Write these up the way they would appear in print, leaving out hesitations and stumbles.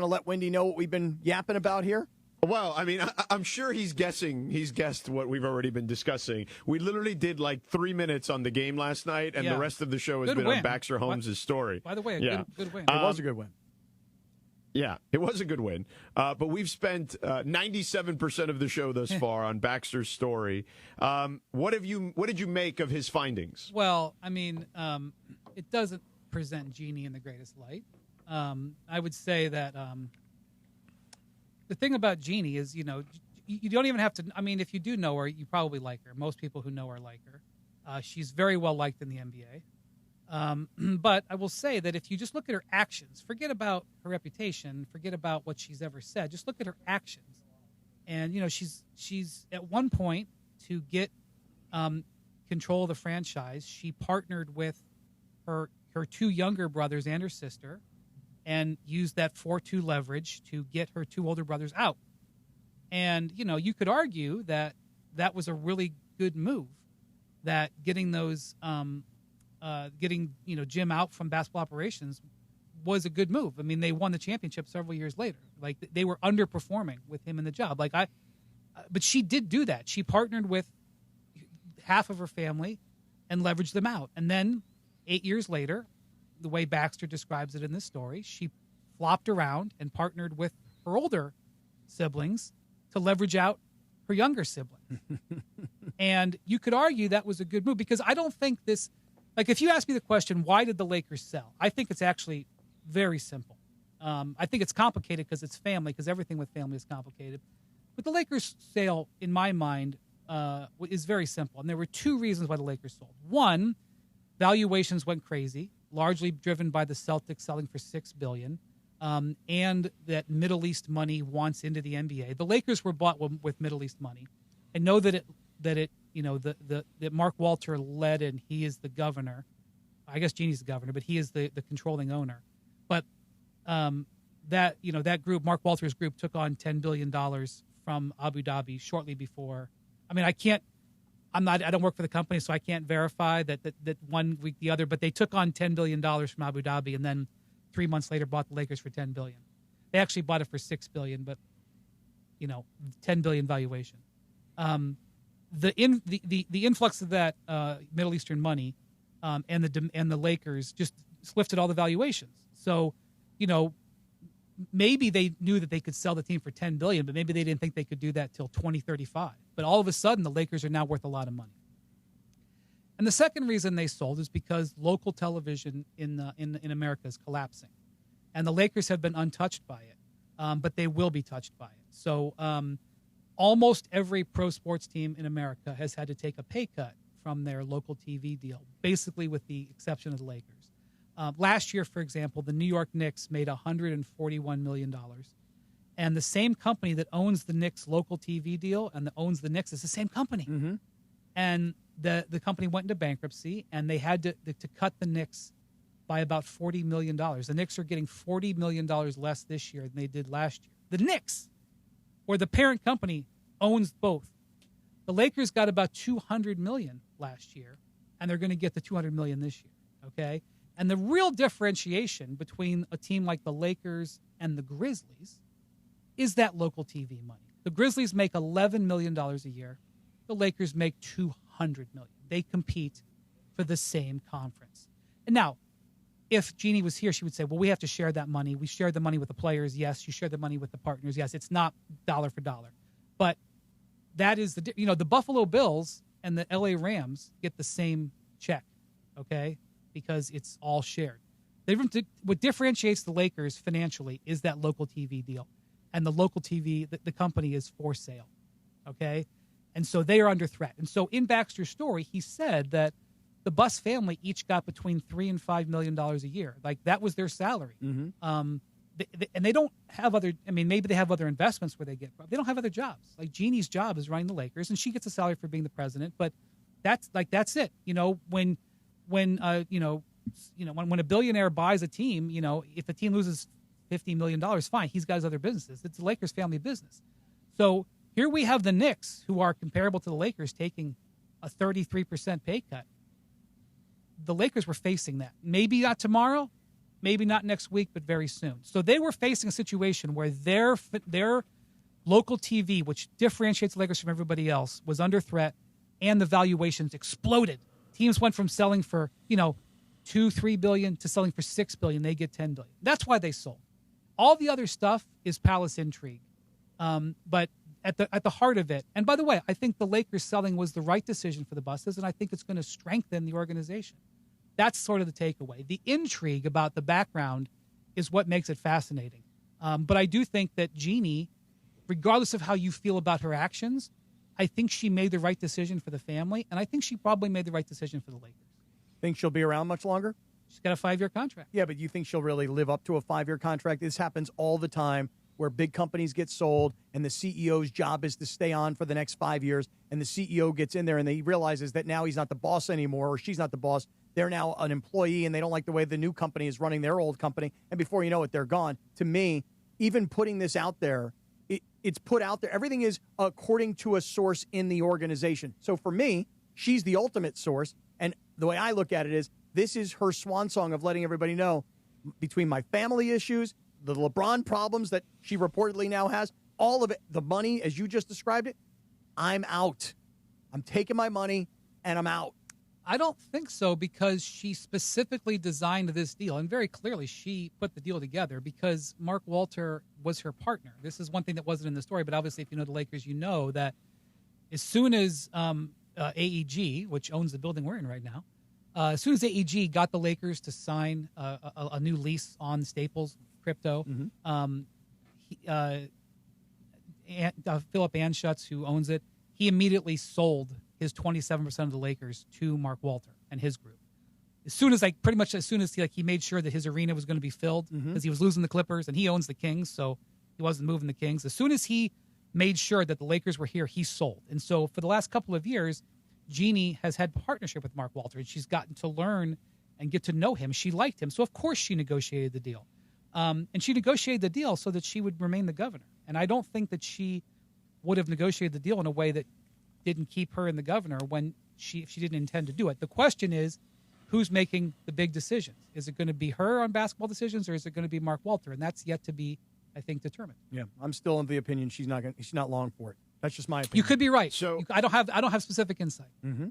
to let Windy know what we've been yapping about here? Well, I mean, I'm sure he's guessed what we've already been discussing. We literally did like 3 minutes on the game last night, and the rest of the show has been on Baxter Holmes' story. By the way, good win. It was a good win. Yeah, it was a good win. But we've spent 97% of the show thus far on Baxter's story. What did you make of his findings? Well, I mean, it doesn't present Jeanie in the greatest light. I would say that the thing about Jeanie is, you don't even have to. I mean, if you do know her, you probably like her. Most people who know her like her. She's very well liked in the NBA. But I will say that if you just look at her actions, forget about her reputation, forget about what she's ever said, just look at her actions. And, she's at one point to get control of the franchise, she partnered with her two younger brothers and her sister and used that 4-2 leverage to get her two older brothers out. And, you could argue that that was a really good move, that getting those Jim out from basketball operations was a good move. I mean, they won the championship several years later. Like, they were underperforming with him in the job. But she did do that. She partnered with half of her family and leveraged them out. And then 8 years later, the way Baxter describes it in this story, she flopped around and partnered with her older siblings to leverage out her younger sibling. And you could argue that was a good move, because I don't think this, like, if you ask me the question, why did the Lakers sell? I think it's actually very simple. I think it's complicated because it's family, because everything with family is complicated. But the Lakers sale, in my mind, is very simple. And there were two reasons why the Lakers sold. One, valuations went crazy, largely driven by the Celtics selling for $6 billion, and that Middle East money wants into the NBA. The Lakers were bought with Middle East money, and know that Mark Walter led, and he is the governor. I guess Jeanie's the governor, but he is the controlling owner. But that group, Mark Walter's group, took on $10 billion from Abu Dhabi shortly before. I mean, I don't work for the company, so I can't verify that 1 week the other, but they took on $10 billion from Abu Dhabi, and then 3 months later bought the Lakers for $10 billion. They actually bought it for $6 billion, but $10 billion valuation. The influx of that Middle Eastern money and the Lakers just lifted all the valuations. So, maybe they knew that they could sell the team for $10 billion, but maybe they didn't think they could do that till 2035. But all of a sudden, the Lakers are now worth a lot of money. And the second reason they sold is because local television in America is collapsing, and the Lakers have been untouched by it, but they will be touched by it. So almost every pro sports team in America has had to take a pay cut from their local TV deal, basically with the exception of the Lakers. Last year, for example, the New York Knicks made $141 million. And the same company that owns the Knicks local TV deal and that owns the Knicks is the same company. Mm-hmm. And the company went into bankruptcy, and they had to cut the Knicks by about $40 million. The Knicks are getting $40 million less this year than they did last year. The Knicks, or the parent company, owns both. The Lakers got about $200 million last year, and they're going to get the $200 million this year, okay? And the real differentiation between a team like the Lakers and the Grizzlies is that local TV money. The Grizzlies make $11 million a year. The Lakers make $200 million. They compete for the same conference. And now, if Jeanie was here, she would say, well, we have to share that money. We share the money with the players. Yes, you share the money with the partners. Yes, it's not dollar for dollar. But that is the Buffalo Bills and the LA Rams get the same check, okay? Because it's all shared. What differentiates the Lakers financially is that local TV deal. And the local TV, the company is for sale, okay? And so they are under threat. And so in Baxter's story, he said that the Buss family each got between $3 and $5 million a year. Like, that was their salary. Mm-hmm. And they don't have maybe they have other investments where they get, but they don't have other jobs. Like, Jeanie's job is running the Lakers, and she gets a salary for being the president, but that's it. When a billionaire buys a team, if the team loses $50 million, fine, he's got his other businesses. It's the Lakers family business. So here we have the Knicks, who are comparable to the Lakers, taking a 33% pay cut. The Lakers were facing that. Maybe not tomorrow, maybe not next week, but very soon. So they were facing a situation where their local TV, which differentiates the Lakers from everybody else, was under threat, and the valuations exploded. Teams went from selling for, $2-3 billion to selling for $6 billion. They get $10 billion. That's why they sold. All the other stuff is palace intrigue. But at the heart of it, and by the way, I think the Lakers selling was the right decision for the Busses, and I think it's going to strengthen the organization. That's sort of the takeaway. The intrigue about the background is what makes it fascinating. But I do think that Jeanie, regardless of how you feel about her actions, I think she made the right decision for the family, and I think she probably made the right decision for the Lakers. Think she'll be around much longer? She's got a 5-year contract. Yeah, but you think she'll really live up to a 5-year contract? This happens all the time where big companies get sold and the CEO's job is to stay on for the next 5 years, and the CEO gets in there and he realizes that now he's not the boss anymore, or she's not the boss. They're now an employee and they don't like the way the new company is running their old company, and before you know it, they're gone. To me, even putting this out there, it's put out there. Everything is according to a source in the organization. So for me, she's the ultimate source, and the way I look at it is this is her swan song of letting everybody know, between my family issues, the LeBron problems that she reportedly now has, all of it, the money, as you just described it, I'm out. I'm taking my money, and I'm out. I don't think so, because she specifically designed this deal, and very clearly she put the deal together because Mark Walter was her partner. This is one thing that wasn't in the story, but obviously if you know the Lakers, you know that as soon as AEG, which owns the building we're in right now, as soon as AEG got the Lakers to sign a new lease on Staples crypto, Philip Anschutz, who owns it, he immediately sold his 27% of the Lakers to Mark Walter and his group. As soon as he made sure that his arena was going to be filled, because he was losing the Clippers and he owns the Kings, so he wasn't moving the Kings. As soon as he made sure that the Lakers were here, he sold. And so for the last couple of years, Jeanie has had partnership with Mark Walter, and she's gotten to learn and get to know him. She liked him, so of course she negotiated the deal. And she negotiated the deal so that she would remain the governor. And I don't think that she would have negotiated the deal in a way that didn't keep her in the governor when if she didn't intend to do it. The question is, who's making the big decisions? Is it going to be her on basketball decisions, or is it going to be Mark Walter? And that's yet to be, I think, determined. Yeah, I'm still of the opinion she's not long for it. That's just my opinion. You could be right. So I don't have specific insight. Mm-hmm.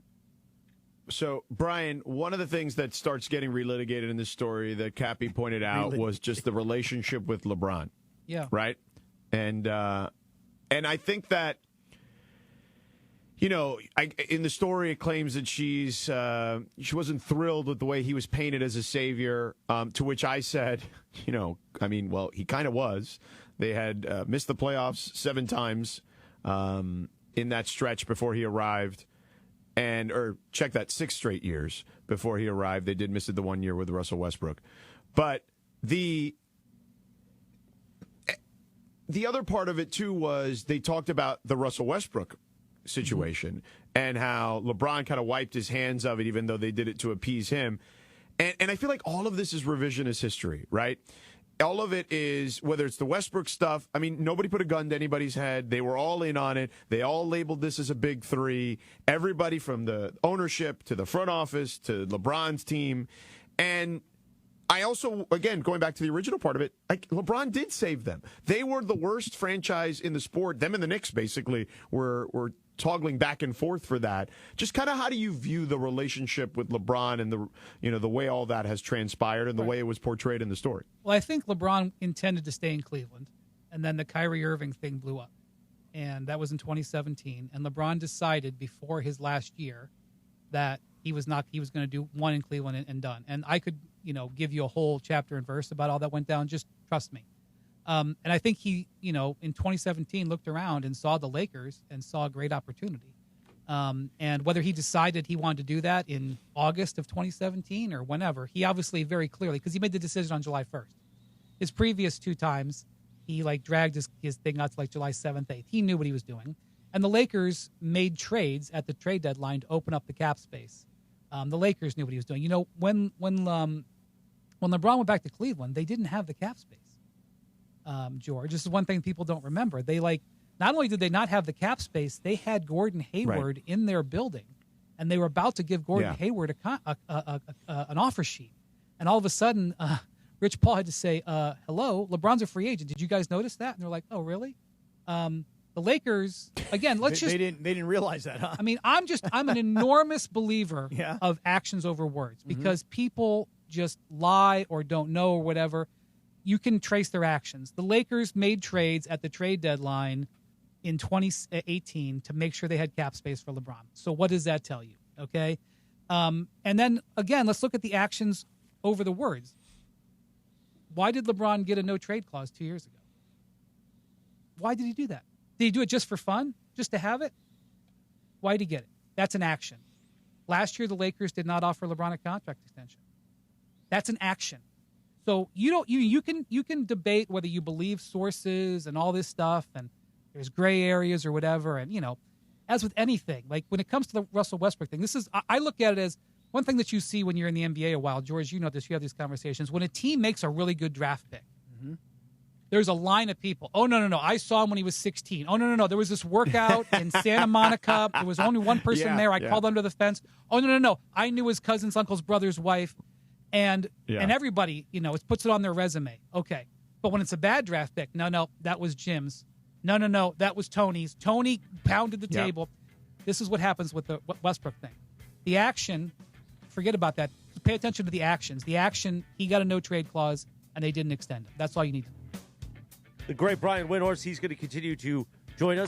So, Brian, one of the things that starts getting relitigated in this story that Cappy pointed out was just the relationship with LeBron. Yeah. Right? And I think that, in the story it claims that she wasn't thrilled with the way he was painted as a savior, to which I said, he kind of was. They had missed the playoffs 7 times in that stretch before he arrived. Or check that, 6 straight years before he arrived. They did miss it the 1 year with Russell Westbrook. But the other part of it, too, was they talked about the Russell Westbrook situation and how LeBron kind of wiped his hands of it, even though they did it to appease him. And I feel like all of this is revisionist history, right? All of it is, whether it's the Westbrook stuff, nobody put a gun to anybody's head. They were all in on it. They all labeled this as a big 3. Everybody from the ownership to the front office to LeBron's team. And I also, again, going back to the original part of it, LeBron did save them. They were the worst franchise in the sport. Them and the Knicks, basically, were toggling back and forth for that. Just kind of how do you view the relationship with LeBron and the way all that has transpired and the way it was portrayed in the story? Well, I think LeBron intended to stay in Cleveland, and then the Kyrie Irving thing blew up, and that was in 2017. And LeBron decided before his last year that he was going to do one in Cleveland and done. And I could give you a whole chapter and verse about all that went down. Just trust me. And I think he, in 2017 looked around and saw the Lakers and saw a great opportunity. And whether he decided he wanted to do that in August of 2017 or whenever, he obviously very clearly, because he made the decision on July 1st. His previous 2 times, he dragged his thing out to July 7th, 8th. He knew what he was doing. And the Lakers made trades at the trade deadline to open up the cap space. The Lakers knew what he was doing. When LeBron went back to Cleveland, they didn't have the cap space. George, this is one thing people don't remember. They not only did they not have the cap space, they had Gordon Hayward in their building, and they were about to give Gordon Hayward an offer sheet. And all of a sudden, Rich Paul had to say, hello, LeBron's a free agent. Did you guys notice that? And they're like, oh, really? The Lakers, again, they didn't realize that, huh? I mean, I'm an enormous believer Yeah. of actions over words because people just lie or don't know or whatever. You can trace their actions. The Lakers made trades at the trade deadline in 2018 to make sure they had cap space for LeBron. So what does that tell you? Okay. And then again, let's look at the actions over the words. Why did LeBron get a no trade clause 2 years ago? Why did he do that? Did he do it just for fun? Just to have it? Why did he get it? That's an action. Last year, the Lakers did not offer LeBron a contract extension. That's an action. So you can debate whether you believe sources and all this stuff, and there's gray areas or whatever. And as with anything, like when it comes to the Russell Westbrook thing, I look at it as one thing that you see when you're in the NBA a while. George, you know this. You have these conversations when a team makes a really good draft pick. There's a line of people. Oh, no. I saw him when he was 16. Oh, no. There was this workout in Santa Monica. There was only one person there. I called under the fence. Oh, no. I knew his cousin's uncle's brother's wife. And everybody, it puts it on their resume. Okay. But when it's a bad draft pick, no, that was Jim's. No, that was Tony's. Tony pounded the table. This is what happens with the Westbrook thing. The action, forget about that. Pay attention to the actions. The action, he got a no-trade clause, and they didn't extend it. That's all you need to know. The great Brian Windhorst, he's going to continue to join us.